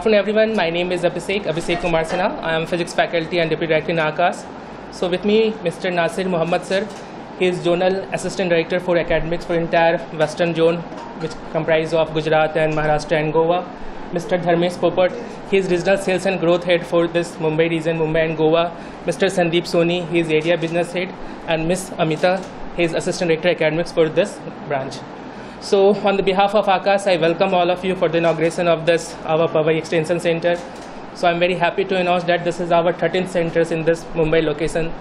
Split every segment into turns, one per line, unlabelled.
afternoon, everyone. My name is Abhishek Kumar Sinha. I am physics faculty and deputy director in Aakash. So with me, Mr. Nasir Muhammad sir. He is zonal assistant director for academics for entire western zone, which comprises of Gujarat and Maharashtra and Goa. Mr. Dharmesh Popat, he is regional sales and growth head for this Mumbai region, Mumbai and Goa. Mr. Sandeep Soni, he is area business head, and Ms. Amita, he is assistant director academics for this branch. So on the behalf of Aakash, I welcome all of you for the inauguration of this our Powai Extension Center. So I'm very happy to announce that this is our 13th centers in this Mumbai location,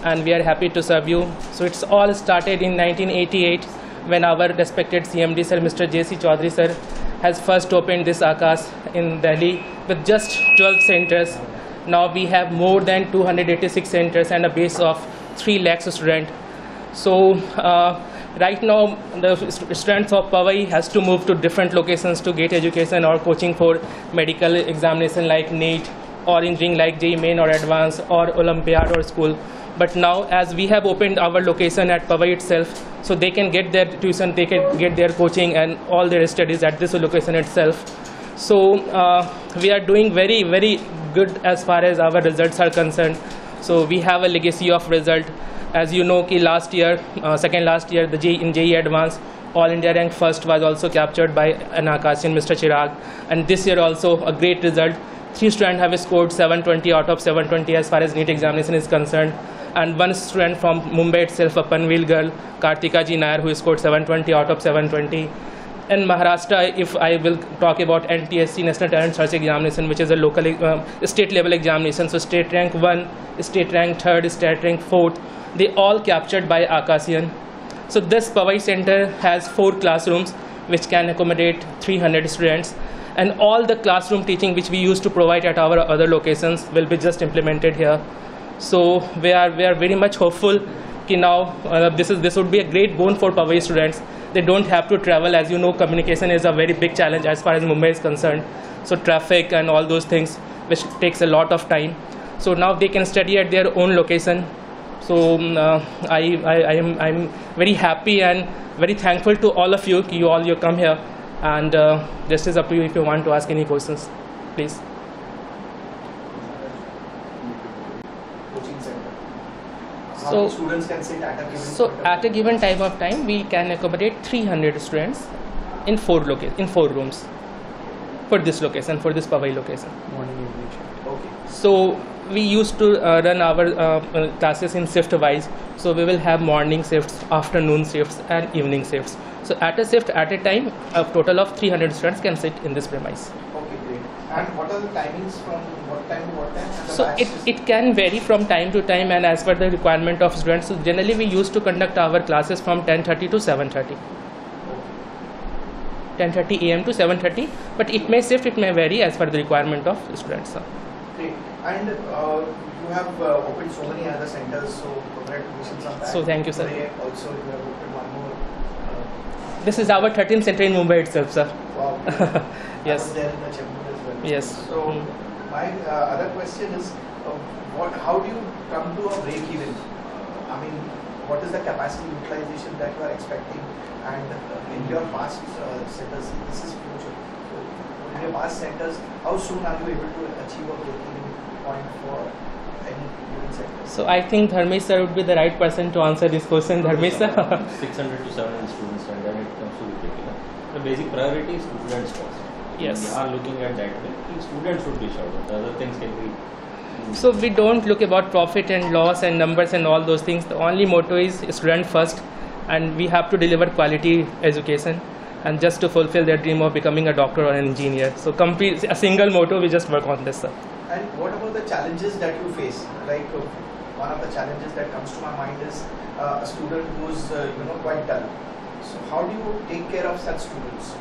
and we are happy to serve you. So it's all started in 1988 when our respected CMD sir, Mr. J.C. Chaudhary sir, has first opened this Aakash in Delhi with just 12 centers. Now we have more than 286 centers and a base of 3 lakhs students. So right now the students of Powai has to move to different locations to get education or coaching for medical examination like NEET or engineering like JEE Main or Advanced or Olympiad or school. But now as we have opened our location at Powai itself, so they can get their tuition, they can get their coaching and all their studies at this location itself. So we are doing very, very good as far as our results are concerned. So we have a legacy of result. As you know, last year, second last year, in JEE Advanced, All India rank first was also captured by an Aakashian, Mr. Chirag. And this year also a great result. 3 students have scored 720 out of 720 as far as NEET examination is concerned. And 1 student from Mumbai itself, a Panvel girl, Kartika Ji Nair, who scored 720 out of 720. In Maharashtra, if I will talk about NTSC, National Talent Search Examination, which is a local state level examination, so state rank 1, state rank 3rd, state rank 4th, they all captured by Aakashian. So this Powai Center has 4 classrooms which can accommodate 300 students, and all the classroom teaching which we used to provide at our other locations will be just implemented here. So we are very much hopeful that now this would be a great boon for Powai students. They don't have to travel. As you know, communication is a very big challenge as far as Mumbai is concerned. So traffic and all those things, which takes a lot of time. So now they can study at their own location. So I'm very happy and very thankful to all of you. You come here, and this is up to you if you want to ask any questions, please. So students can sit at a given at a given time of time, we can accommodate 300 students in 4 rooms for this location, for this Powai location. Morning, evening. Okay. So we used to run our classes in shift wise. So we will have morning shifts, afternoon shifts, and evening shifts. So at a shift at a time, a total of 300 students can sit in this premise. Okay, great. And what are the timings from what time to what time? So it can vary from time to time and as per the requirement of students. So generally we used to conduct our classes from 10:30 to 7:30. 10:30 AM to 7:30, but it may shift, it may vary as per the requirement of students.
Great. And you have opened so many other centers, so congratulations on that.
So thank you, sir.
Today also you have opened one more.
This is our 13th center in Mumbai itself, sir.
Wow.
Yes.
I was there in the Chembur as well.
Yes.
So my other question is, how do you come to a break even? I mean, what is the capacity utilization that you are expecting? And in your past centers, this is future. So in your past centers, how soon are you able to achieve a break-even point for any given center?
So I think Dharmesh sir would be the right person to answer this question. Dharmesh sir.
600 to 700 students, and then it comes to break-even. The basic priority is students first.
Yes.
We are looking at that way. Students should be short. The other things can be.
So we don't look about profit and loss and numbers and all those things. The only motto is student first, and we have to deliver quality education, and just to fulfill their dream of becoming a doctor or an engineer. So complete a single motto. We just work on this, sir.
And what about the challenges that you face? Like one of the challenges that comes to my mind is a student who's quite dull. So how do you take care of such students?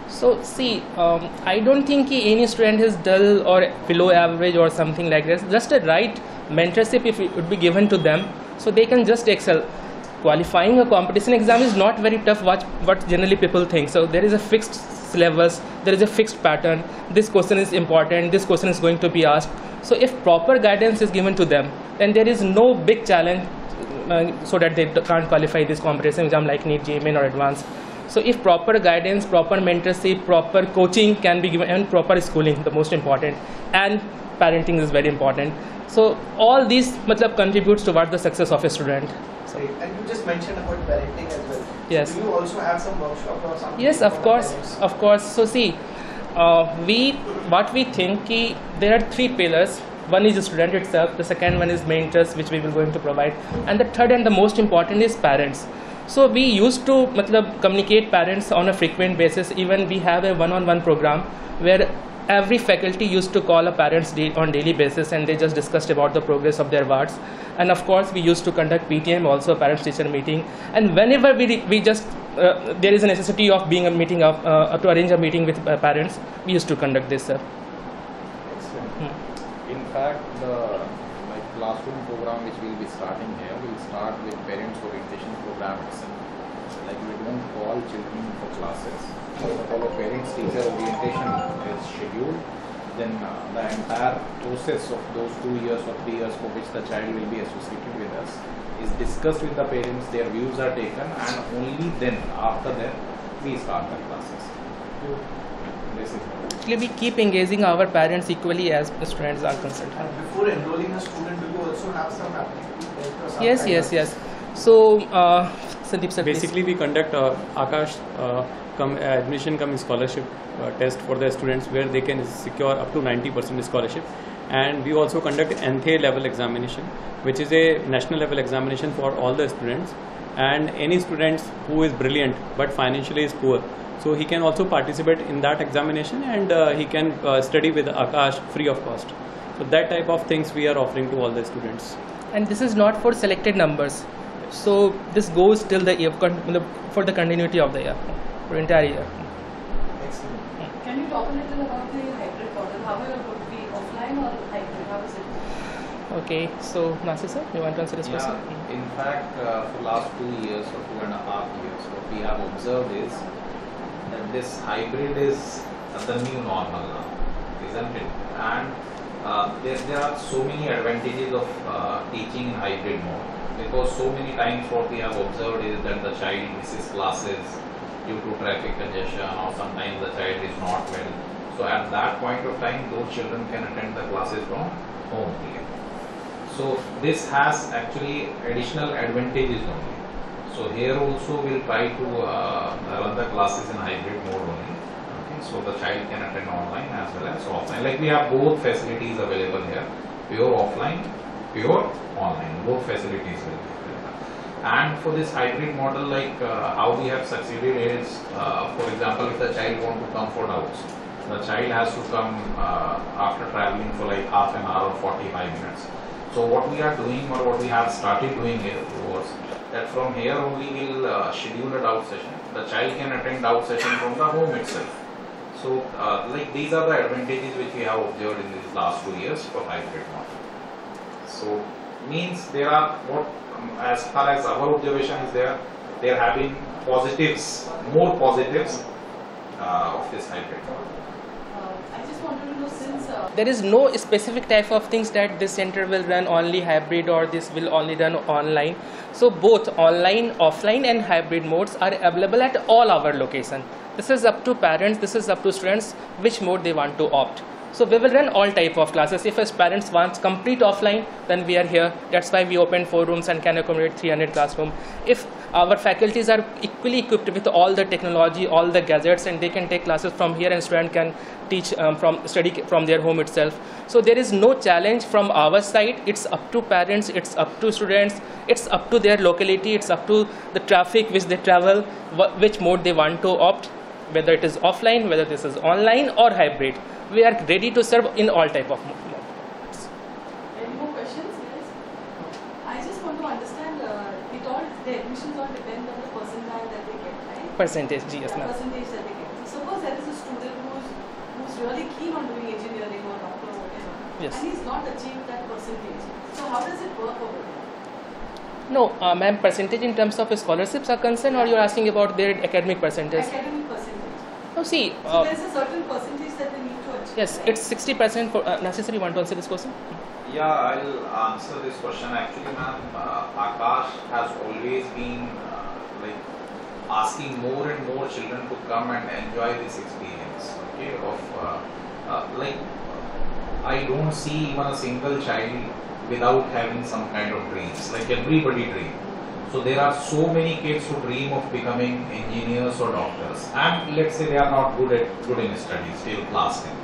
So see, I don't think any student is dull or below average or something like this. Just a right mentorship if it would be given to them, so they can just excel. Qualifying a competition exam is not very tough, what generally people think. So there is a fixed syllabus, there is a fixed pattern. This question is important, this question is going to be asked. So if proper guidance is given to them, then there is no big challenge so that they can't qualify this competition exam like NEET, JEE Main or Advanced. So if proper guidance, proper mentorship, proper coaching can be given, and proper schooling, the most important, and parenting is very important. So all these contributes towards the success of a student. So,
and you just mentioned about parenting as well.
Yes.
So do you also have some workshop or something?
Yes, of course, of course. So see, what we think there are three pillars. One is the student itself, the second one is mentors, which we will going to provide, and the third and the most important is parents. So we used to communicate parents on a frequent basis. Even we have a one-on-one program where every faculty used to call a parents on daily basis, and they just discussed about the progress of their wards. And of course we used to conduct PTM, also a parents teacher meeting, and whenever we just there is a necessity of being a meeting of to arrange a meeting with parents, we used to conduct this.
In fact, the classroom program which we will be starting here will start with parents orientation program itself. Like, we don't call children for classes. First of all, a parents teacher orientation is scheduled. Then the entire process of those 2 years or 3 years for which the child will be associated with us is discussed with the parents. Their views are taken, and only then, after that, we start the classes. This is
we keep engaging our parents equally as the students are concerned.
And before enrolling a student, do you also have some aptitude?
Yes. So, Sandeep sir,
basically, we conduct Aakash admission scholarship test for the students, where they can secure up to 90% scholarship. And we also conduct NTHE level examination, which is a national level examination for all the students. And any students who is brilliant but financially is poor, so he can also participate in that examination, and he can study with Aakash free of cost. So that type of things we are offering to all the students.
And this is not for selected numbers. So this goes till the year for the continuity of the year, for entire year.
Excellent.
Can you talk a little about the hybrid model? How are you going to be offline or hybrid? How is it?
Okay, so Nasir sir, you want to answer this question?
In fact, for last 2 years or 2.5 years, what we have observed is that this hybrid is the new normal now, isn't it? And there are so many advantages of teaching in hybrid mode, because so many times what we have observed is that the child misses classes due to traffic congestion, or sometimes the child is not well. So at that point of time, those children can attend the classes from home here. So this has actually additional advantages only. So here also we'll try to run the classes in hybrid mode only. Okay, so the child can attend online as well as offline. Like, we have both facilities available here, pure offline, pure online, both facilities will be available. And for this hybrid model, like how we have succeeded is, for example, if the child want to come for doubts, the child has to come after traveling for like half an hour or 45 minutes. So what we are doing, or what we have started doing here was that from here only we'll schedule a doubt session. The child can attend doubt session from the home itself. So like, these are the advantages which we have observed in these last 2 years for hybrid model. So means there are, what as far as our observation is there, they are having positives, more positives of this hybrid model.
I just wanted to know, since
There is no specific type of things that this center will run only hybrid or this will only run online. So both online, offline and hybrid modes are available at all our location. This is up to parents, this is up to students, which mode they want to opt. So we will run all type of classes. If as parents want complete offline, then we are here. That's why we open 4 rooms and can accommodate 300 classroom. If our faculties are equally equipped with all the technology, all the gadgets, and they can take classes from here, and student can teach study from their home itself. So there is no challenge from our side. It's up to parents, it's up to students, it's up to their locality, it's up to the traffic which they travel, which mode they want to opt, whether it is offline, whether this is online or hybrid. We are ready to serve in all type of modes.
any more questions? Yes. I just want to understand. The admissions all depend on the percentile that they get, right?
Percentage, yes,
The
ma'am.
percentage that they get. So suppose there is a student who's really keen on doing engineering or doctor or whatever,
Yes.
and he's not achieved that percentage. So how does it work over there?
No, ma'am, percentage in terms of scholarships are concerned, or you're asking about their academic percentage?
Academic percentage.
No, see,
So there's a certain percentage that they need to achieve.
yes, it's 60% for, Nasir sir, you want to answer this question?
Yeah, I'll answer this question. Actually, ma'am, Aakash has always been like asking more and more children to come and enjoy this experience. Okay, like I don't see even a single child without having some kind of dreams. Like everybody dreams. So there are so many kids who dream of becoming engineers or doctors, and let's say they are not good in studies till class 10.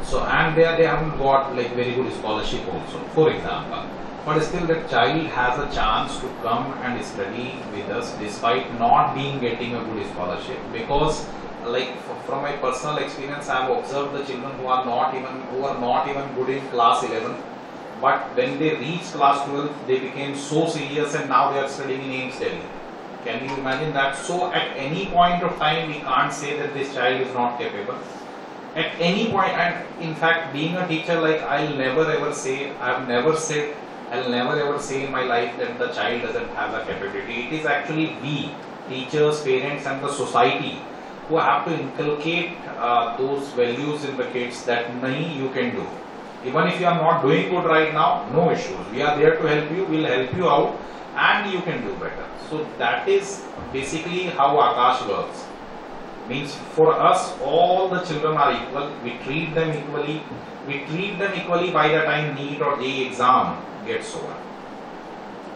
So and they haven't got like very good scholarship also, for example. But still that child has a chance to come and study with us despite not getting a good scholarship, because like from my personal experience I have observed the children who are not even good in class 11. But when they reached class 12, they became so serious and now they are studying in AIMS Delhi. Can you imagine that? So at any point of time, we can't say that this child is not capable. At any point, and in fact, being a teacher, like I'll never ever say in my life that the child doesn't have the capability. It is actually we, teachers, parents and the society who have to inculcate those values in the kids that nahi, you can do. Even if you are not doing good right now, no issues. We are there to help you, we'll help you out and you can do better. So that is basically how Aakash works. Means for us, all the children are equal. We treat them equally. We treat them equally by the time NEET or JEE exam gets over.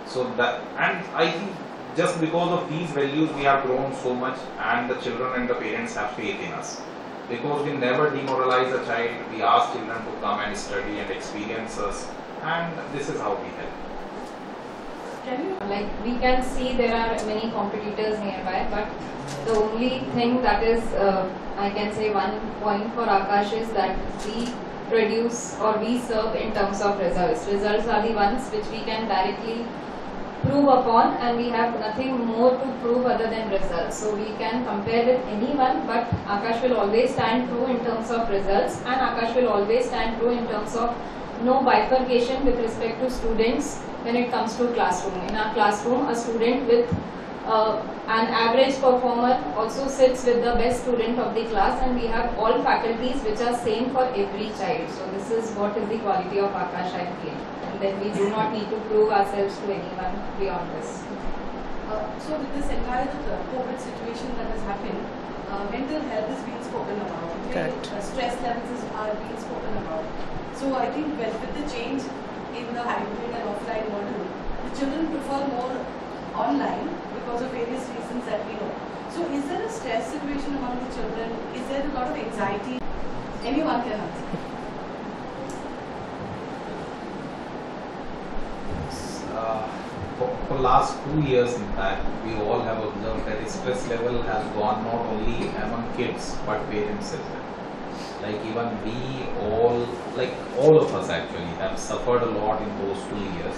So that, and I think just because of these values we have grown so much, and the children and the parents have faith in us. Because we never demoralize a child, we ask children to come and study and experience us, and this is how we help.
Can you?
Like we can see there are many competitors nearby, but the only thing that is, I can say one point for Aakash is that we produce or we serve in terms of results. Results are the ones which we can directly prove upon, and we have nothing more to prove other than results. So we can compare with anyone, but Aakash will always stand true in terms of results, and Aakash will always stand true in terms of no bifurcation with respect to students when it comes to classroom. In our classroom, a student with an average performer also sits with the best student of the class, and we have all faculties which are same for every child. So this is what is the quality of Aakash, I feel. That we do not need to prove ourselves to anyone beyond this.
So with this entire COVID situation that has happened, mental health is being spoken about.
Correct.
Stress levels are being spoken about. So I think with the change in the hybrid and offline model, the children prefer more online because of various reasons that we know. So is there a stress situation among the children? Is there a lot of anxiety? Anyone can answer.
For last 2 years, in fact, we all have observed that stress level has gone not only among kids but parents as well. Like even we all, like all of us actually, have suffered a lot in those 2 years.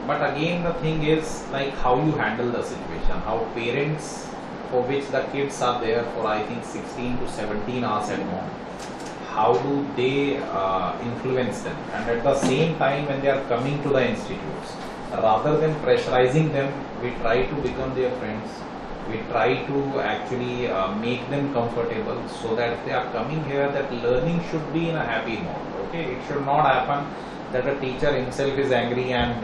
But again, the thing is like how you handle the situation, how parents, for which the kids are there for I think 16 to 17 hours at home, how do they influence them, and at the same time when they are coming to the institutes, rather than pressurizing them, we try to become their friends, we try to actually make them comfortable, so that if they are coming here, that learning should be in a happy mode. Okay, it should not happen that a teacher himself is angry and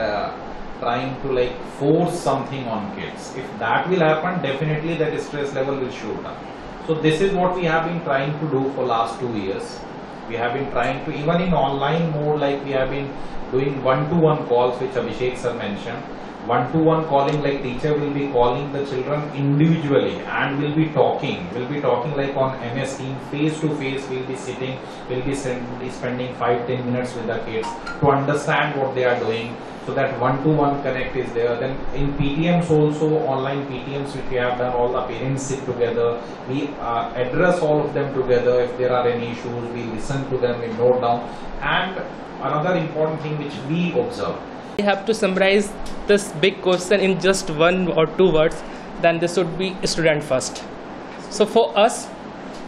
trying to like force something on kids. If that will happen, definitely that stress level will shoot up. So this is what we have been trying to do for last 2 years. We have been trying to, even in online mode, like we have been doing one-to-one calls, which Abhishek sir mentioned. One-to-one calling, like teacher will be calling the children individually and will be talking like on MS Team, face to face. We'll be sitting, we'll be spending 5-10 minutes with the kids to understand what they are doing. So that one-to-one connect is there. Then in PTMs also, online PTMs which we have done, all the parents sit together. We address all of them together. If there are any issues, we listen to them, we note down. And another important thing which we observe.
I have to summarize this big question in just 1 or 2 words, then this would be student first. So for us,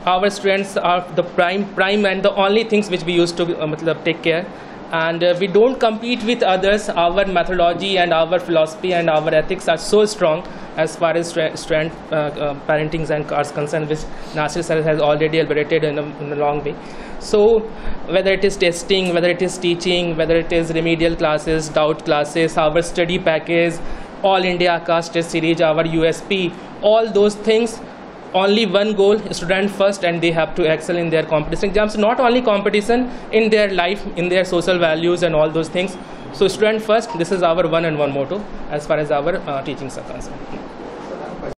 our students are the prime and the only things which we used to take care. And we don't compete with others. Our methodology and our philosophy and our ethics are so strong as far as student parenting and are concerned, which Nasir sir has already elaborated in a long way. So whether it is testing, whether it is teaching, whether it is remedial classes, doubt classes, our study package, all India Aakash test series, our USP, all those things. Only one goal, student first, and they have to excel in their competition exams. Not only competition, in their life, in their social values and all those things. So student first, this is our one and one motto as far as our teachings are concerned.